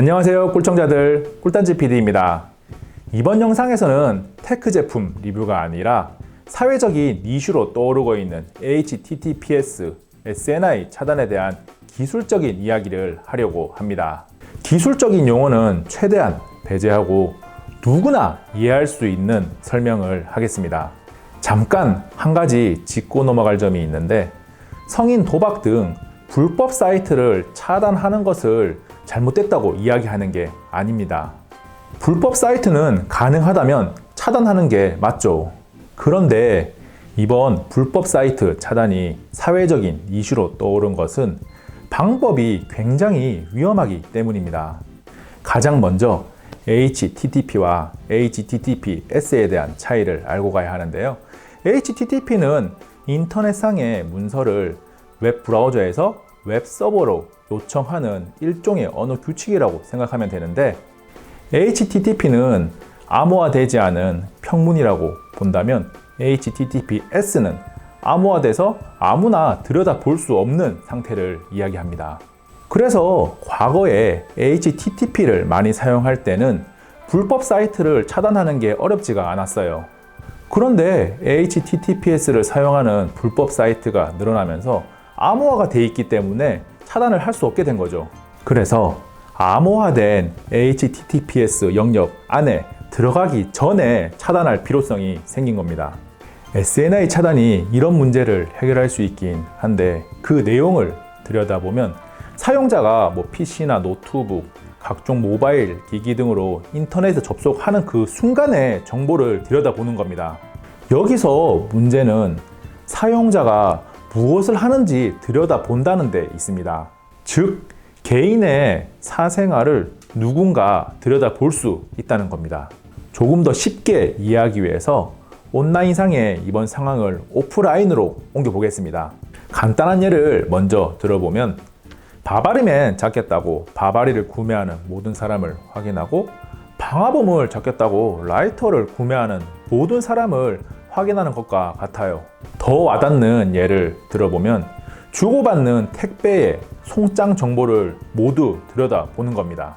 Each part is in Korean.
안녕하세요 꿀청자들, 꿀단지 PD입니다. 이번 영상에서는 테크 제품 리뷰가 아니라 사회적인 이슈로 떠오르고 있는 HTTPS, SNI 차단에 대한 기술적인 이야기를 하려고 합니다. 기술적인 용어는 최대한 배제하고 누구나 이해할 수 있는 설명을 하겠습니다. 잠깐 한 가지 짚고 넘어갈 점이 있는데, 성인 도박 등 불법 사이트를 차단하는 것을 잘못됐다고 이야기하는 게 아닙니다. 불법 사이트는 가능하다면 차단하는 게 맞죠. 그런데 이번 불법 사이트 차단이 사회적인 이슈로 떠오른 것은 방법이 굉장히 위험하기 때문입니다. 가장 먼저 HTTP와 HTTPS에 대한 차이를 알고 가야 하는데요. HTTP는 인터넷상의 문서를 웹 브라우저에서 웹 서버로 요청하는 일종의 언어 규칙이라고 생각하면 되는데, HTTP는 암호화되지 않은 평문이라고 본다면 HTTPS는 암호화돼서 아무나 들여다볼 수 없는 상태를 이야기합니다. 그래서 과거에 HTTP를 많이 사용할 때는 불법 사이트를 차단하는 게 어렵지가 않았어요. 그런데 HTTPS를 사용하는 불법 사이트가 늘어나면서 암호화가 돼 있기 때문에 차단을 할 수 없게 된 거죠. 그래서 암호화된 HTTPS 영역 안에 들어가기 전에 차단할 필요성이 생긴 겁니다. SNI 차단이 이런 문제를 해결할 수 있긴 한데, 그 내용을 들여다보면 사용자가 PC나 노트북, 각종 모바일 기기 등으로 인터넷에 접속하는 그 순간에 정보를 들여다보는 겁니다. 여기서 문제는 사용자가 무엇을 하는지 들여다본다는 데 있습니다. 즉, 개인의 사생활을 누군가 들여다볼 수 있다는 겁니다. 조금 더 쉽게 이해하기 위해서 온라인상의 이번 상황을 오프라인으로 옮겨보겠습니다. 간단한 예를 먼저 들어보면, 바바리맨 잡겠다고 바바리를 구매하는 모든 사람을 확인하고, 방화범을 잡겠다고 라이터를 구매하는 모든 사람을 확인하는 것과 같아요. 더 와닿는 예를 들어보면, 주고받는 택배의 송장 정보를 모두 들여다보는 겁니다.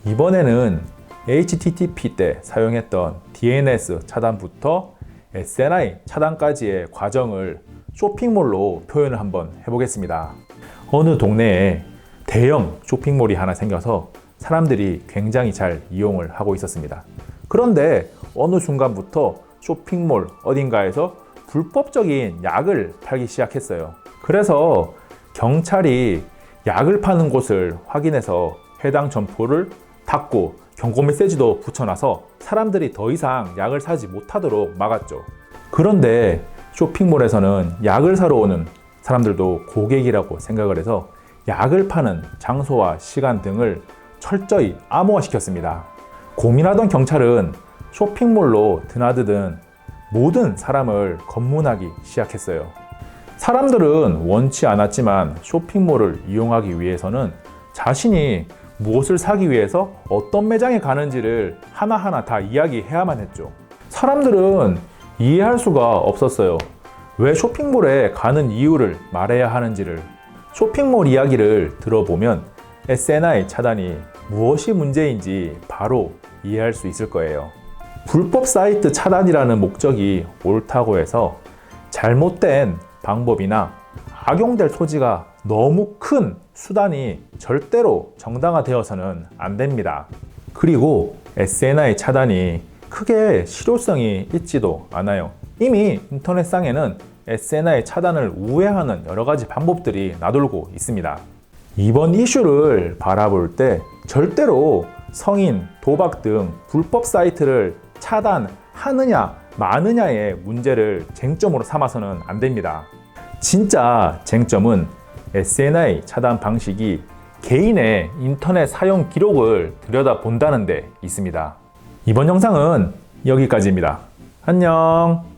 이번에는 HTTP 때 사용했던 DNS 차단부터 SNI 차단까지의 과정을 쇼핑몰로 표현을 한번 해보겠습니다. 어느 동네에 대형 쇼핑몰이 하나 생겨서 사람들이 굉장히 잘 이용을 하고 있었습니다. 그런데 어느 순간부터 쇼핑몰 어딘가에서 불법적인 약을 팔기 시작했어요. 그래서 경찰이 약을 파는 곳을 확인해서 해당 점포를 닫고 경고 메시지도 붙여놔서 사람들이 더 이상 약을 사지 못하도록 막았죠. 그런데 쇼핑몰에서는 약을 사러 오는 사람들도 고객이라고 생각을 해서 약을 파는 장소와 시간 등을 철저히 암호화시켰습니다. 고민하던 경찰은 쇼핑몰로 드나드는 모든 사람을 검문하기 시작했어요. 사람들은 원치 않았지만 쇼핑몰을 이용하기 위해서는 자신이 무엇을 사기 위해서 어떤 매장에 가는지를 하나하나 다 이야기해야만 했죠. 사람들은 이해할 수가 없었어요. 왜 쇼핑몰에 가는 이유를 말해야 하는지를. 쇼핑몰 이야기를 들어보면 SNI 차단이 무엇이 문제인지 바로 이해할 수 있을 거예요. 불법 사이트 차단이라는 목적이 옳다고 해서 잘못된 방법이나 악용될 소지가 너무 큰 수단이 절대로 정당화되어서는 안 됩니다. 그리고 SNI 차단이 크게 실효성이 있지도 않아요. 이미 인터넷상에는 SNI 차단을 우회하는 여러 가지 방법들이 나돌고 있습니다. 이번 이슈를 바라볼 때 절대로 성인, 도박 등 불법 사이트를 차단하느냐 마느냐의 문제를 쟁점으로 삼아서는 안 됩니다. 진짜 쟁점은 SNI 차단 방식이 개인의 인터넷 사용 기록을 들여다본다는 데 있습니다. 이번 영상은 여기까지입니다. 안녕.